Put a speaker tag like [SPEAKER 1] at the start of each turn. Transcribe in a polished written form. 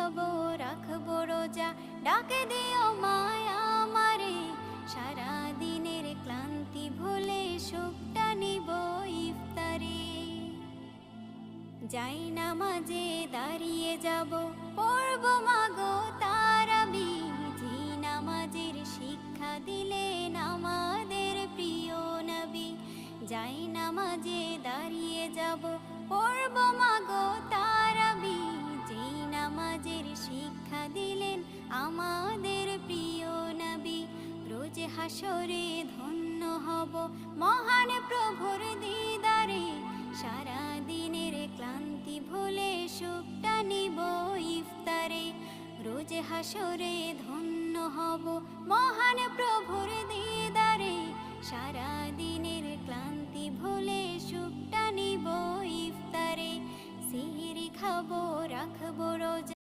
[SPEAKER 1] খাবো রাখবো রোজা, ডাকে দিও মায়া আমারে, সারা দিনের ক্লান্তি ভুলে সুখটা নিব ইফতারে। যাই নামাজে দাঁড়িয়ে যাব, পড়ব মাগো তারাবি, যে নামাজের শিক্ষা দিলেন আমাদের প্রিয় নবী। যাই নামাজে দাঁড়িয়ে যাব, পড়ব মাগো তারাবি, যে নামাজের শিক্ষা দিলেন আমাদের প্রিয় নবী। রোজ হাসরে ধন্য হব মহান প্রভুর দিদারে, সারা দিনের ক্লান্তি ভুলে সুখটা নিব ইফতারে। রোজ হাসরে ধন্য হব মহান প্রভুর দিদারে, সারা দিনের ক্লান্তি ভুলে সুখটা নিব ইফতারে। সিহরি খাবো রাখবো রোজা,